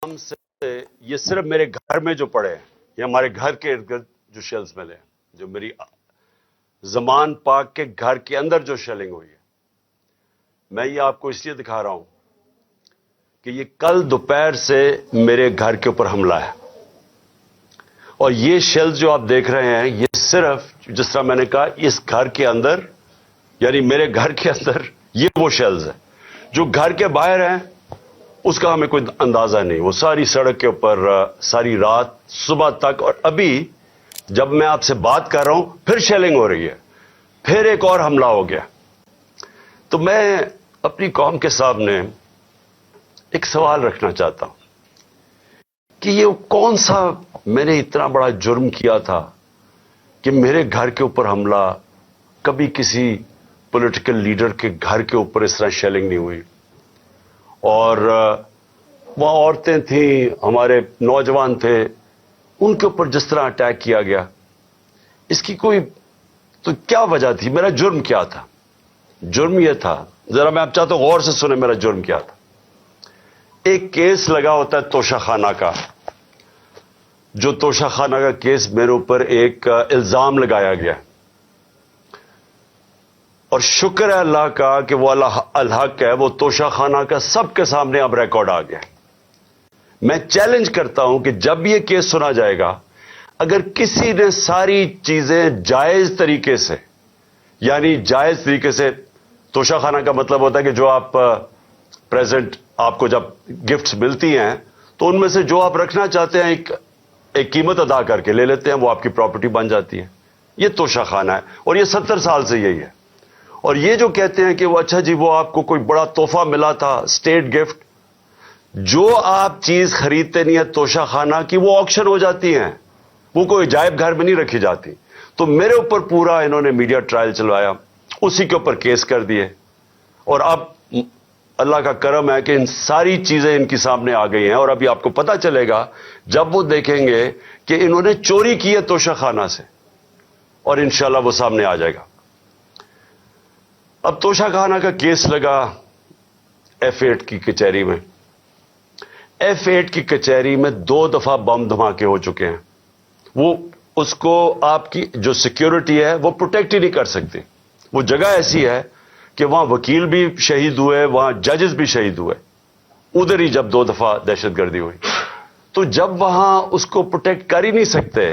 ہم سے یہ صرف میرے گھر میں جو پڑے ہیں یا ہمارے گھر کے ارد گرد جو شیلز ملے ہیں، جو میری زمان پاک کے گھر کے اندر جو شیلنگ ہوئی ہے، میں یہ آپ کو اس لیے دکھا رہا ہوں کہ یہ کل دوپہر سے میرے گھر کے اوپر حملہ ہے، اور یہ شیلز جو آپ دیکھ رہے ہیں یہ صرف جس طرح میں نے کہا اس گھر کے اندر، یعنی میرے گھر کے اندر یہ وہ شیلز ہیں جو گھر کے باہر ہیں اس کا ہمیں کوئی اندازہ نہیں. وہ ساری سڑک کے اوپر ساری رات صبح تک، اور ابھی جب میں آپ سے بات کر رہا ہوں پھر شیلنگ ہو رہی ہے، پھر ایک اور حملہ ہو گیا. تو میں اپنی قوم کے سامنے ایک سوال رکھنا چاہتا ہوں کہ یہ کون سا میں نے اتنا بڑا جرم کیا تھا کہ میرے گھر کے اوپر حملہ، کبھی کسی پولیٹیکل لیڈر کے گھر کے اوپر اس طرح شیلنگ نہیں ہوئی. اور وہاں عورتیں تھیں، ہمارے نوجوان تھے، ان کے اوپر جس طرح اٹیک کیا گیا، اس کی کوئی تو کیا وجہ تھی؟ میرا جرم کیا تھا؟ جرم یہ تھا، ذرا میں آپ چاہتا ہوں غور سے سنیں میرا جرم کیا تھا. ایک کیس لگا ہوتا ہے توشہ خانہ کا، جو توشہ خانہ کا کیس میرے اوپر ایک الزام لگایا گیا، اور شکر ہے اللہ کا کہ وہ الحق ہے، وہ توشہ خانہ کا سب کے سامنے اب ریکارڈ آ گیا. میں چیلنج کرتا ہوں کہ جب یہ کیس سنا جائے گا، اگر کسی نے ساری چیزیں جائز طریقے سے، یعنی جائز طریقے سے، توشہ خانہ کا مطلب ہوتا ہے کہ جو آپ پریزنٹ آپ کو جب گفٹس ملتی ہیں تو ان میں سے جو آپ رکھنا چاہتے ہیں ایک قیمت ادا کر کے لے لیتے ہیں، وہ آپ کی پراپرٹی بن جاتی ہے. یہ توشہ خانہ ہے، اور یہ 70 سال سے یہی ہے. اور یہ جو کہتے ہیں کہ وہ اچھا جی وہ آپ کو کوئی بڑا تحفہ ملا تھا، اسٹیٹ گفٹ، جو آپ چیز خریدتے نہیں ہیں توشہ خانہ کی، وہ آکشن ہو جاتی ہیں، وہ کوئی عجائب گھر میں نہیں رکھی جاتی. تو میرے اوپر پورا انہوں نے میڈیا ٹرائل چلوایا، اسی کے اوپر کیس کر دیے، اور اب اللہ کا کرم ہے کہ ان ساری چیزیں ان کی سامنے آ گئی ہیں. اور ابھی آپ کو پتا چلے گا جب وہ دیکھیں گے کہ انہوں نے چوری کی ہے توشہ خانہ سے، اور انشاءاللہ وہ سامنے آ جائے گا. اب توشہ خانہ کا کیس لگا F8 کی کچہری میں. F8 کی کچہری میں 2 دفعہ بم دھماکے ہو چکے ہیں. وہ اس کو آپ کی جو سیکیورٹی ہے وہ پروٹیکٹ ہی نہیں کر سکتی. وہ جگہ ایسی ہے کہ وہاں وکیل بھی شہید ہوئے، وہاں ججز بھی شہید ہوئے، ادھر ہی جب 2 دفعہ دہشت گردی ہوئی. تو جب وہاں اس کو پروٹیکٹ کر ہی نہیں سکتے،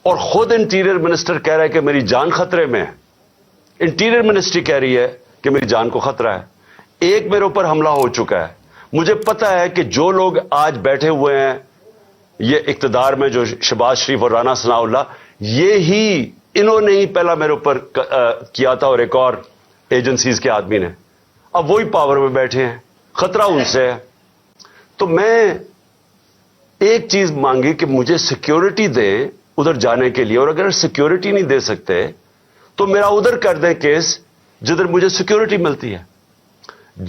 اور خود انٹیریئر منسٹر کہہ رہا ہے کہ میری جان خطرے میں ہے، انٹیریئر منسٹری کہہ رہی ہے کہ میری جان کو خطرہ ہے. ایک میرے اوپر حملہ ہو چکا ہے. مجھے پتا ہے کہ جو لوگ آج بیٹھے ہوئے ہیں یہ اقتدار میں، جو شہباز شریف اور رانا ثناء اللہ، یہی انہوں نے ہی پہلا میرے اوپر کیا تھا، اور ایک اور ایجنسیز کے آدمی نے. اب وہی پاور میں بیٹھے ہیں، خطرہ ان سے ہے. تو میں ایک چیز مانگی کہ مجھے سیکیورٹی دیں ادھر جانے کے لیے، اور اگر سیکیورٹی نہیں دے سکتے تو میرا ادھر کر دیں کیس جدھر مجھے سیکیورٹی ملتی ہے.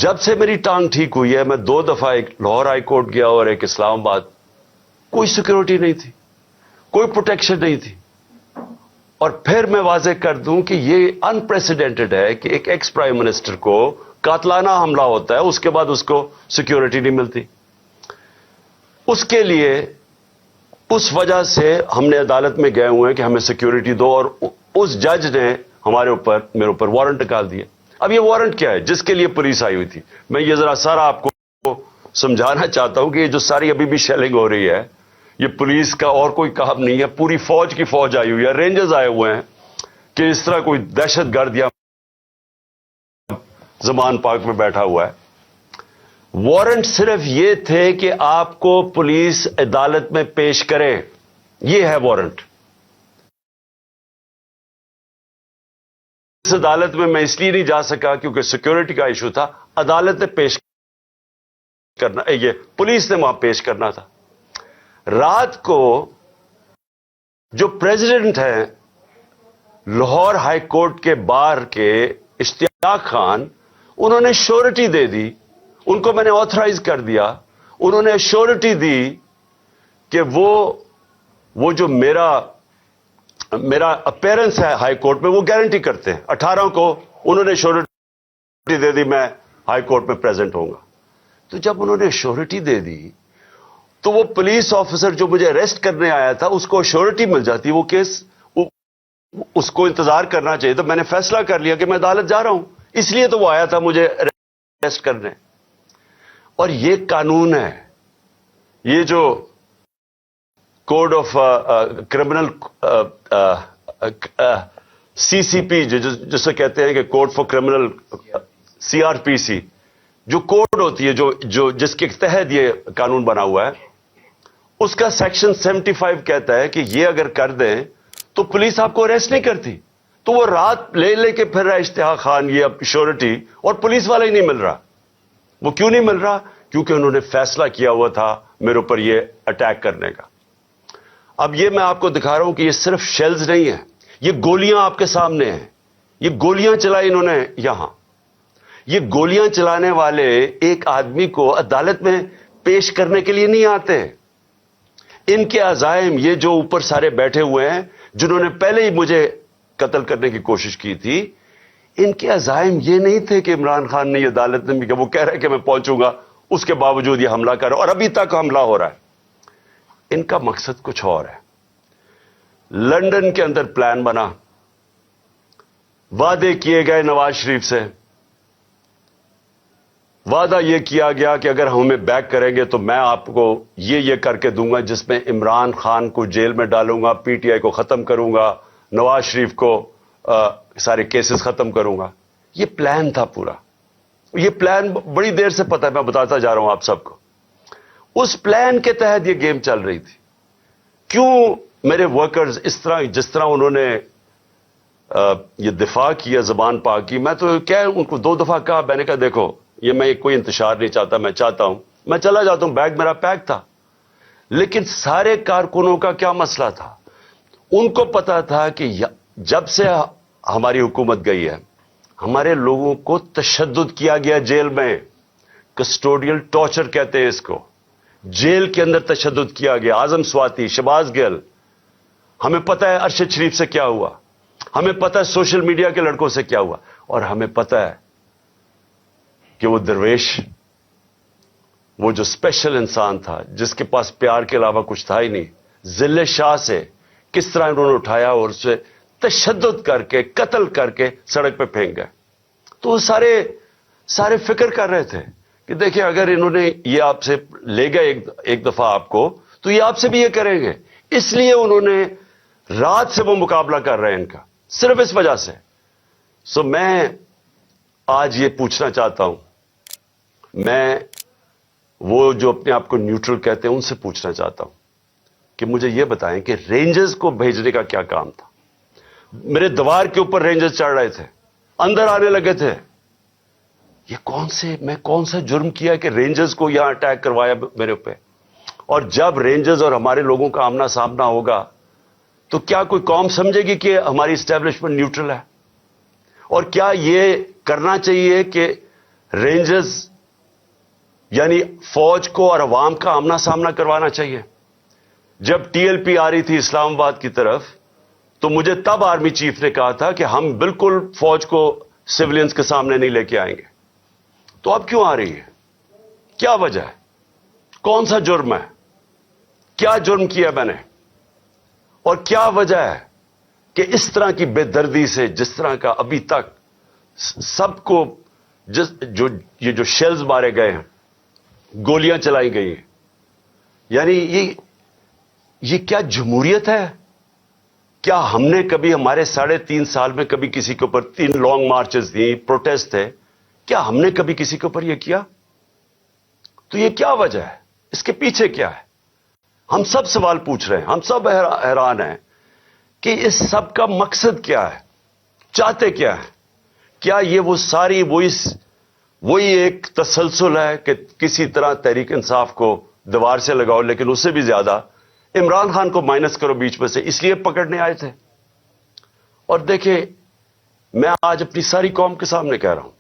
جب سے میری ٹانگ ٹھیک ہوئی ہے میں 2 دفعہ ایک لاہور ہائی کورٹ گیا اور ایک اسلام آباد، کوئی سیکیورٹی نہیں تھی، کوئی پروٹیکشن نہیں تھی. اور پھر میں واضح کر دوں کہ یہ انپریسیڈنٹڈ ہے کہ ایک ایکس پرائم منسٹر کو قاتلانہ حملہ ہوتا ہے، اس کے بعد اس کو سیکیورٹی نہیں ملتی. اس کے لیے اس وجہ سے ہم نے عدالت میں گئے ہوئے ہیں کہ ہمیں سیکیورٹی دو، اور اس جج نے میرے اوپر وارنٹ نکال دیا. اب یہ وارنٹ کیا ہے؟ جس کے لیے پولیس آئی ہوئی تھی. میں یہ ذرا سارا آپ کو سمجھانا چاہتا ہوں کہ یہ جو ساری ابھی بھی شیلنگ ہو رہی ہے، یہ پولیس کا اور کوئی کام نہیں ہے، پوری فوج کی فوج آئی ہوئی ہے، رینجرز آئے ہوئے ہیں کہ اس طرح کوئی دہشت گرد یا زمان پاک میں بیٹھا ہوا ہے. وارنٹ صرف یہ تھے کہ آپ کو پولیس عدالت میں پیش کرے، یہ ہے وارنٹ. اس عدالت میں اس لیے نہیں جا سکا کیونکہ سیکیورٹی کا ایشو تھا. عدالت نے پیش کرنا، یہ پولیس نے وہاں پیش کرنا تھا. رات کو جو پریزیڈنٹ ہیں لاہور ہائی کورٹ کے بار کے اشتیاق خان، انہوں نے شورٹی دے دی، ان کو میں نے آتھرائز کر دیا، انہوں نے شورٹی دی کہ وہ جو میرا اپیرنس ہے ہائی کورٹ میں وہ گارنٹی کرتے ہیں. 18 کو انہوں نے شورٹی دے دی میں ہائی کورٹ میں پریزنٹ ہوں گا. تو جب انہوں نے شورٹی دے دی تو وہ پولیس آفیسر جو مجھے اریسٹ کرنے آیا تھا اس کو شیورٹی مل جاتی، وہ کیس اس کو انتظار کرنا چاہیے. تو میں نے فیصلہ کر لیا کہ میں عدالت جا رہا ہوں، اس لیے تو وہ آیا تھا مجھے اریسٹ کرنے. اور یہ قانون ہے، یہ جو کوڈ آف کرمنل CCP جسے کہتے ہیں کہ کوڈ فار کرمنل CRPC، جو کوڈ ہوتی ہے جو جس کے تحت یہ قانون بنا ہوا ہے، اس کا سیکشن 75 کہتا ہے کہ یہ اگر کر دیں تو پولیس آپ کو اریسٹ نہیں کرتی. تو وہ رات لے کے پھر رہا اشتہا خان یہ اب شیورٹی، اور پولیس والا ہی نہیں مل رہا. وہ کیوں نہیں مل رہا؟ کیونکہ انہوں نے فیصلہ کیا ہوا تھا میرے اوپر یہ اٹیک کرنے کا. اب یہ میں آپ کو دکھا رہا ہوں کہ یہ صرف شیلز نہیں ہیں، یہ گولیاں آپ کے سامنے ہیں. یہ گولیاں چلائی انہوں نے یہاں. یہ گولیاں چلانے والے ایک آدمی کو عدالت میں پیش کرنے کے لیے نہیں آتے. ان کے عزائم، یہ جو اوپر سارے بیٹھے ہوئے ہیں جنہوں نے پہلے ہی مجھے قتل کرنے کی کوشش کی تھی، ان کے عزائم یہ نہیں تھے کہ عمران خان نے یہ عدالت میں، کہ وہ کہہ رہے کہ میں پہنچوں گا، اس کے باوجود یہ حملہ کر رہا، اور ابھی تک حملہ ہو رہا ہے. ان کا مقصد کچھ اور ہے. لندن کے اندر پلان بنا، وعدے کیے گئے نواز شریف سے. وعدہ یہ کیا گیا کہ اگر ہمیں بیک کریں گے تو میں آپ کو یہ کر کے دوں گا، جس میں عمران خان کو جیل میں ڈالوں گا، PTI کو ختم کروں گا، نواز شریف کو سارے کیسز ختم کروں گا. یہ پلان تھا پورا. یہ پلان بڑی دیر سے پتا ہے، میں بتاتا جا رہا ہوں آپ سب کو. اس پلان کے تحت یہ گیم چل رہی تھی. کیوں میرے ورکرز اس طرح، جس طرح انہوں نے یہ دفاع کیا، زبان پاک کی، میں تو کیا ان کو 2 دفعہ کہا، میں نے کہا دیکھو یہ میں کوئی انتشار نہیں چاہتا، میں چاہتا ہوں میں چلا جاتا ہوں، بیگ میرا پیک تھا. لیکن سارے کارکنوں کا کیا مسئلہ تھا؟ ان کو پتا تھا کہ جب سے ہماری حکومت گئی ہے، ہمارے لوگوں کو تشدد کیا گیا جیل میں. کسٹوڈیل ٹارچر کہتے ہیں اس کو. جیل کے اندر تشدد کیا گیا. اعظم سواتی، شہباز گل، ہمیں پتا ہے ارشد شریف سے کیا ہوا، ہمیں پتا ہے سوشل میڈیا کے لڑکوں سے کیا ہوا، اور ہمیں پتا ہے کہ وہ درویش، وہ جو اسپیشل انسان تھا جس کے پاس پیار کے علاوہ کچھ تھا ہی نہیں، ذل شاہ سے کس طرح انہوں نے اٹھایا اور اسے تشدد کر کے قتل کر کے سڑک پہ پھینک گئے. تو وہ سارے فکر کر رہے تھے کہ دیکھیں اگر انہوں نے یہ آپ سے لے گئے ایک دفعہ آپ کو، تو یہ آپ سے بھی یہ کریں گے. اس لیے انہوں نے رات سے وہ مقابلہ کر رہے ہیں ان کا، صرف اس وجہ سے. سو میں آج یہ پوچھنا چاہتا ہوں، میں وہ جو اپنے آپ کو نیوٹرل کہتے ہیں ان سے پوچھنا چاہتا ہوں کہ مجھے یہ بتائیں کہ رینجرز کو بھیجنے کا کیا کام تھا؟ میرے دیوار کے اوپر رینجرز چڑھ رہے تھے، اندر آنے لگے تھے. یہ میں کون سا جرم کیا کہ رینجرز کو یہاں اٹیک کروایا میرے پہ؟ اور جب رینجرز اور ہمارے لوگوں کا آمنا سامنا ہوگا تو کیا کوئی قوم سمجھے گی کہ ہماری اسٹیبلشمنٹ نیوٹرل ہے؟ اور کیا یہ کرنا چاہیے کہ رینجرز یعنی فوج کو اور عوام کا آمنا سامنا کروانا چاہیے؟ جب TLP آ رہی تھی اسلام آباد کی طرف تو مجھے تب آرمی چیف نے کہا تھا کہ ہم بالکل فوج کو سیولینز کے سامنے نہیں لے کے آئیں گے. تو اب کیوں آ رہی ہے؟ کیا وجہ ہے؟ کون سا جرم ہے؟ کیا جرم کیا میں نے؟ اور کیا وجہ ہے کہ اس طرح کی بے دردی سے، جس طرح کا ابھی تک سب کو یہ جو شیلز مارے گئے ہیں، گولیاں چلائی گئی ہیں، یعنی یہ کیا جمہوریت ہے؟ کیا ہم نے کبھی ہمارے 3.5 سال میں کبھی کسی کے اوپر 3 لانگ مارچز دی، پروٹیسٹ تھے، کیا ہم نے کبھی کسی کے اوپر یہ کیا؟ تو یہ کیا وجہ ہے؟ اس کے پیچھے کیا ہے؟ ہم سب سوال پوچھ رہے ہیں، ہم سب حیران ہیں کہ اس سب کا مقصد کیا ہے؟ چاہتے کیا ہے؟ کیا یہ وہ ساری وہی ایک تسلسل ہے کہ کسی طرح تحریک انصاف کو دیوار سے لگاؤ، لیکن اس سے بھی زیادہ عمران خان کو مائنس کرو بیچ میں سے، اس لیے پکڑنے آئے تھے؟ اور دیکھیں، میں آج اپنی ساری قوم کے سامنے کہہ رہا ہوں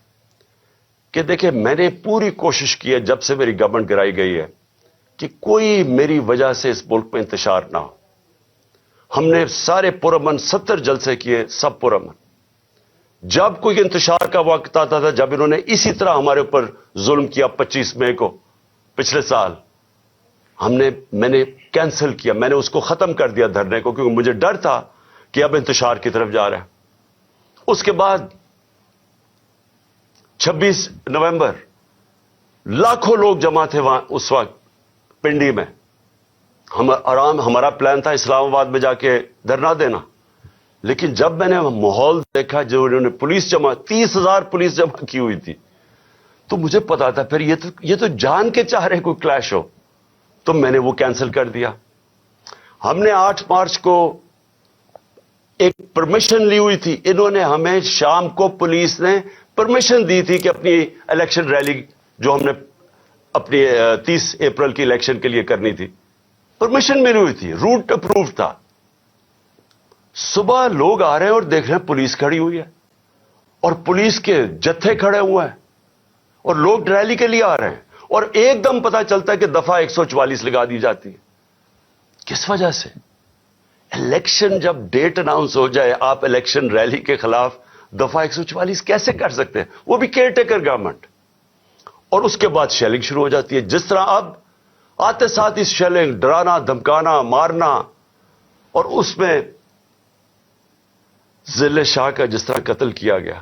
کہ دیکھیں، میں نے پوری کوشش کی ہے جب سے میری گورنمنٹ گرائی گئی ہے کہ کوئی میری وجہ سے اس ملک میں انتشار نہ ہو. ہم نے سارے پرامن 70 جلسے کیے، سب پرامن. جب کوئی انتشار کا وقت آتا تھا، جب انہوں نے اسی طرح ہمارے اوپر ظلم کیا 25 مئی کو پچھلے سال، میں نے کینسل کیا, میں نے اس کو ختم کر دیا دھرنے کو, کیونکہ مجھے ڈر تھا کہ اب انتشار کی طرف جا رہا ہے. اس کے بعد 26 نومبر لاکھوں لوگ جمع تھے وہاں اس وقت پنڈی میں. ہمارا پلان تھا اسلام آباد میں جا کے دھرنا دینا, لیکن جب میں نے ماحول دیکھا جو انہوں نے پولیس 30,000 پولیس جمع کی ہوئی تھی, تو مجھے پتا تھا پھر یہ تو جان کے چاہ رہے کوئی کلیش ہو, تو میں نے وہ کینسل کر دیا. ہم نے 8 مارچ کو ایک پرمیشن لی ہوئی تھی, انہوں نے ہمیں شام کو پولیس نے پرمیشن دی تھی کہ اپنی الیکشن ریلی جو ہم نے اپنی 30 اپریل کی الیکشن کے لیے کرنی تھی, پرمیشن ملی ہوئی تھی, روٹ اپروو تھا. صبح لوگ آ رہے ہیں اور دیکھ رہے ہیں پولیس کھڑی ہوئی ہے اور پولیس کے جتھے کھڑے ہوئے ہیں اور لوگ ریلی کے لیے آ رہے ہیں, اور ایک دم پتا چلتا ہے کہ دفعہ 144 لگا دی جاتی ہے. کس وجہ سے؟ الیکشن جب ڈیٹ اناؤنس ہو جائے, آپ الیکشن ریلی کے خلاف دفعہ 144 کیسے کر سکتے ہیں, وہ بھی کیئر ٹیکر گورنمنٹ. اور اس کے بعد شیلنگ شروع ہو جاتی ہے, جس طرح اب آتے ساتھ اس شیلنگ, ڈرانا, دھمکانا, مارنا, اور اس میں ضلع شاہ کا جس طرح قتل کیا گیا.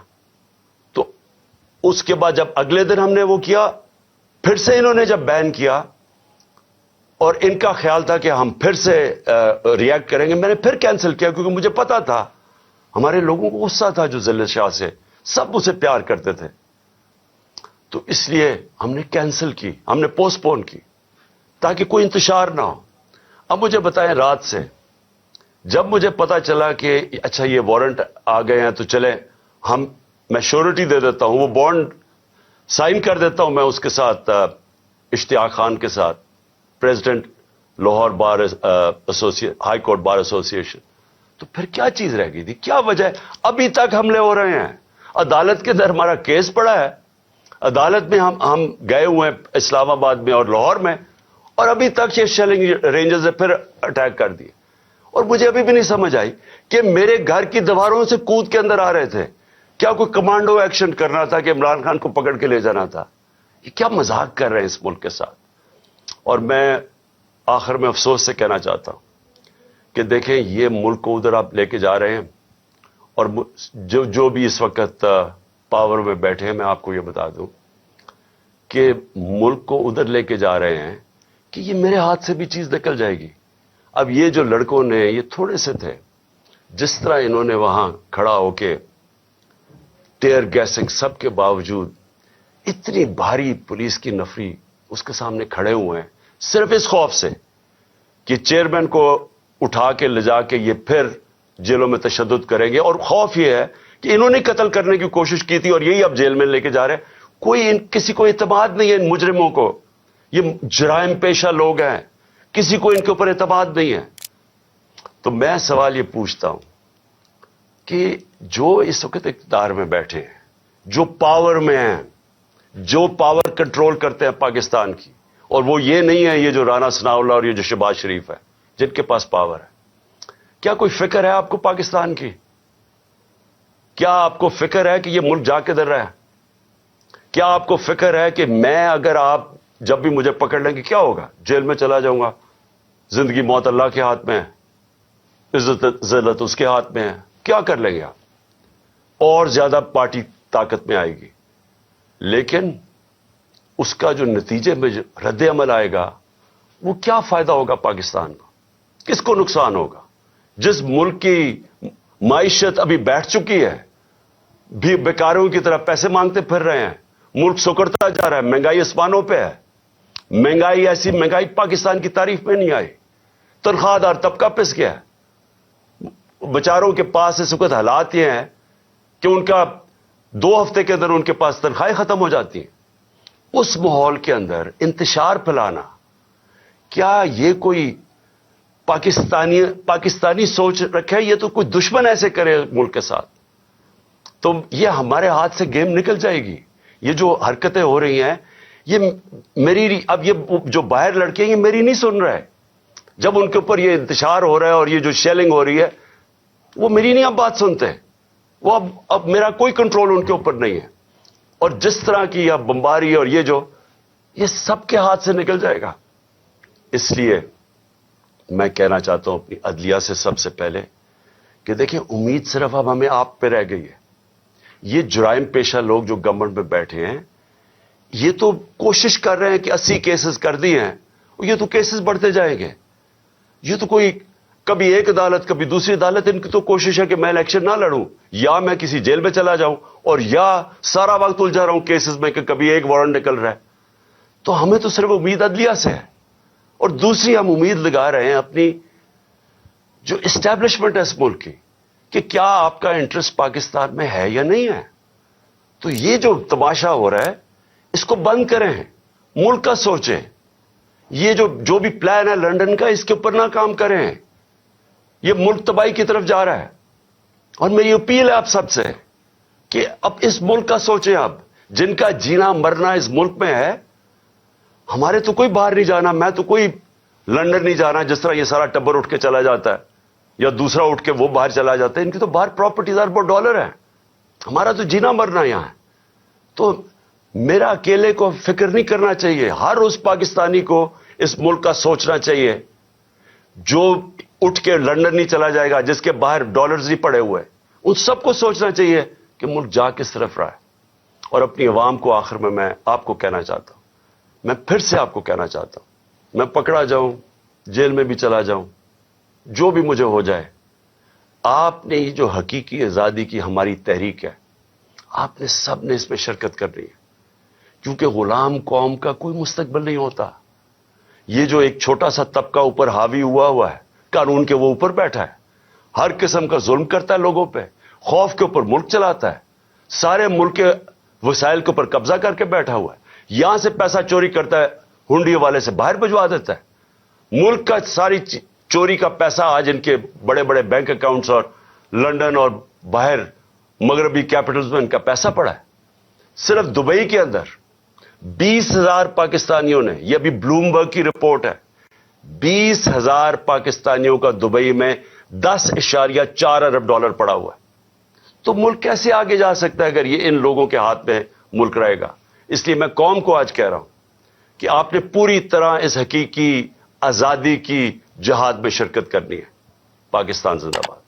تو اس کے بعد جب اگلے دن ہم نے وہ کیا, پھر سے انہوں نے جب بین کیا, اور ان کا خیال تھا کہ ہم پھر سے ریئیکٹ کریں گے, میں نے پھر کینسل کیا, کیونکہ مجھے پتا تھا ہمارے لوگوں کو غصہ تھا جو ضلع شاہ سے, سب اسے پیار کرتے تھے. تو اس لیے ہم نے کینسل کی, ہم نے پوسٹ پون کی تاکہ کوئی انتشار نہ ہو. اب مجھے بتائیں, رات سے جب مجھے پتا چلا کہ اچھا یہ وارنٹ آ گئے ہیں تو چلے میں شیورٹی دے دیتا ہوں, وہ بانڈ سائن کر دیتا ہوں میں اس کے ساتھ, اشتیاق خان کے ساتھ, پریزیڈنٹ لاہور بار ہائی کورٹ بار ایسوسی ایشن. تو پھر کیا چیز رہ گئی تھی, کیا وجہ ہے؟ ابھی تک حملے ہو رہے ہیں, عدالت کے اندر ہمارا کیس پڑا ہے, عدالت میں ہم گئے ہوئے ہیں اسلام آباد میں اور لاہور میں, اور ابھی تک یہ شیلنگ رینجرز نے پھر اٹیک کر دیے. اور مجھے ابھی بھی نہیں سمجھ آئی کہ میرے گھر کی دیواروں سے کود کے اندر آ رہے تھے, کیا کوئی کمانڈو ایکشن کرنا تھا کہ عمران خان کو پکڑ کے لے جانا تھا؟ یہ کیا مذاق کر رہے ہیں اس ملک کے ساتھ. اور میں آخر میں افسوس سے کہنا چاہتا ہوں کہ دیکھیں, یہ ملک کو ادھر آپ لے کے جا رہے ہیں, اور جو بھی اس وقت پاور میں بیٹھے ہیں, میں آپ کو یہ بتا دوں کہ ملک کو ادھر لے کے جا رہے ہیں کہ یہ میرے ہاتھ سے بھی چیز نکل جائے گی. اب یہ جو لڑکوں نے, یہ تھوڑے سے تھے, جس طرح انہوں نے وہاں کھڑا ہو کے ٹیئر گیسنگ سب کے باوجود, اتنی بھاری پولیس کی نفری اس کے سامنے کھڑے ہوئے ہیں, صرف اس خوف سے کہ چیئرمین کو اٹھا کے لے جا کے یہ پھر جیلوں میں تشدد کریں گے. اور خوف یہ ہے کہ انہوں نے قتل کرنے کی کوشش کی تھی اور یہی اب جیل میں لے کے جا رہے ہیں. کسی کو اعتماد نہیں ہے ان مجرموں کو, یہ جرائم پیشہ لوگ ہیں, کسی کو ان کے اوپر اعتماد نہیں ہے. تو میں سوال یہ پوچھتا ہوں کہ جو اس وقت اقتدار میں بیٹھے ہیں, جو پاور میں ہیں, جو پاور کنٹرول کرتے ہیں پاکستان کی, اور وہ یہ نہیں ہے یہ جو رانا ثناء اللہ اور یہ جو شہباز شریف ہے جن کے پاس پاور ہے, کیا کوئی فکر ہے آپ کو پاکستان کی؟ کیا آپ کو فکر ہے کہ یہ ملک جا کے در رہا ہے؟ کیا آپ کو فکر ہے کہ میں اگر آپ جب بھی مجھے پکڑ لیں گے کیا ہوگا؟ جیل میں چلا جاؤں گا, زندگی موت اللہ کے ہاتھ میں ہے, عزت ذلت اس کے ہاتھ میں ہے, کیا کر لیں گے آپ؟ اور زیادہ پارٹی طاقت میں آئے گی, لیکن اس کا جو نتیجے میں جو رد عمل آئے گا وہ کیا فائدہ ہوگا پاکستان کو؟ کس کو نقصان ہوگا؟ جس ملک کی معیشت ابھی بیٹھ چکی ہے, بھی بیکاروں کی طرح پیسے مانگتے پھر رہے ہیں, ملک سکڑتا جا رہا ہے, مہنگائی آسمانوں پہ ہے, مہنگائی ایسی مہنگائی پاکستان کی تاریخ میں نہیں آئی, تنخواہ دار طبقہ پس گیا ہے, بیچاروں کے پاس اس وقت حالات یہ ہیں کہ ان کا 2 ہفتے کے اندر ان کے پاس تنخواہیں ختم ہو جاتی ہیں. اس ماحول کے اندر انتشار پھیلانا, کیا یہ کوئی پاکستانی سوچ رکھے؟ یہ تو کوئی دشمن ایسے کرے ملک کے ساتھ تو یہ ہمارے ہاتھ سے گیم نکل جائے گی. یہ جو حرکتیں ہو رہی ہیں یہ میری, اب یہ جو باہر لڑکے ہیں یہ میری نہیں سن رہے, جب ان کے اوپر یہ انتشار ہو رہا ہے اور یہ جو شیلنگ ہو رہی ہے وہ میری نہیں اب بات سنتے, وہ اب میرا کوئی کنٹرول ان کے اوپر نہیں ہے. اور جس طرح کی اب بمباری اور یہ سب کے ہاتھ سے نکل جائے گا. اس لیے میں کہنا چاہتا ہوں اپنی عدلیہ سے سب سے پہلے کہ دیکھیں امید صرف اب ہمیں آپ پہ رہ گئی ہے. یہ جرائم پیشہ لوگ جو گورنمنٹ میں بیٹھے ہیں یہ تو کوشش کر رہے ہیں کہ 80 کیسز کر دیے ہیں, یہ تو کیسز بڑھتے جائیں گے. یہ تو کوئی کبھی ایک عدالت کبھی دوسری عدالت, ان کی تو کوشش ہے کہ میں الیکشن نہ لڑوں یا میں کسی جیل میں چلا جاؤں اور یا سارا وقت الجھا رہا ہوں کیسز میں کہ کبھی ایک وارنٹ نکل رہا ہے. تو ہمیں تو صرف امید عدلیہ سے ہے, اور دوسری ہم امید لگا رہے ہیں اپنی جو اسٹیبلشمنٹ ہے اس ملک کی کہ کیا آپ کا انٹرسٹ پاکستان میں ہے یا نہیں ہے. تو یہ جو تماشا ہو رہا ہے اس کو بند کریں, ملک کا سوچیں. یہ جو بھی پلان ہے لنڈن کا اس کے اوپر نہ کام کریں. یہ ملک تباہی کی طرف جا رہا ہے, اور میری اپیل ہے آپ سب سے کہ اب اس ملک کا سوچیں. اب جن کا جینا مرنا اس ملک میں ہے, ہمارے تو کوئی باہر نہیں جانا, میں تو کوئی لنڈن نہیں جانا جس طرح یہ سارا ٹبر اٹھ کے چلا جاتا ہے یا دوسرا اٹھ کے وہ باہر چلا جاتا ہے. ان کی تو باہر پراپرٹیز اربوں ڈالر ہیں, ہمارا تو جینا مرنا یہاں ہے. تو میرا اکیلے کو فکر نہیں کرنا چاہیے, ہر اس پاکستانی کو اس ملک کا سوچنا چاہیے جو اٹھ کے لنڈن نہیں چلا جائے گا, جس کے باہر ڈالرز نہیں پڑے ہوئے. ان سب کو سوچنا چاہیے کہ ملک جا کس طرف رہا ہے. اور اپنی عوام کو آخر میں آپ کو کہنا چاہتا ہوں, میں پھر سے آپ کو کہنا چاہتا ہوں, میں پکڑا جاؤں, جیل میں بھی چلا جاؤں, جو بھی مجھے ہو جائے, آپ نے یہ جو حقیقی آزادی کی ہماری تحریک ہے, آپ نے سب نے اس میں شرکت کرنی ہے, کیونکہ غلام قوم کا کوئی مستقبل نہیں ہوتا. یہ جو ایک چھوٹا سا طبقہ اوپر حاوی ہوا ہے, قانون کے وہ اوپر بیٹھا ہے, ہر قسم کا ظلم کرتا ہے لوگوں پہ, خوف کے اوپر ملک چلاتا ہے, سارے ملک کے وسائل کے اوپر قبضہ کر کے بیٹھا ہوا ہے, یہاں سے پیسہ چوری کرتا ہے, ہنڈی والے سے باہر بھجوا دیتا ہے. ملک کا ساری چوری کا پیسہ آج ان کے بڑے بڑے بینک اکاؤنٹس اور لنڈن اور باہر مغربی کیپٹلز میں ان کا پیسہ پڑا ہے. صرف دبئی کے اندر 20,000 پاکستانیوں نے, یہ ابھی بلومبرگ کی رپورٹ ہے, 20,000 پاکستانیوں کا دبئی میں $10.4 ارب پڑا ہوا ہے. تو ملک کیسے آگے جا سکتا ہے اگر یہ ان لوگوں کے ہاتھ میں ملک رہے گا. اس لیے میں قوم کو آج کہہ رہا ہوں کہ آپ نے پوری طرح اس حقیقی آزادی کی جہاد میں شرکت کرنی ہے. پاکستان زندہ باد.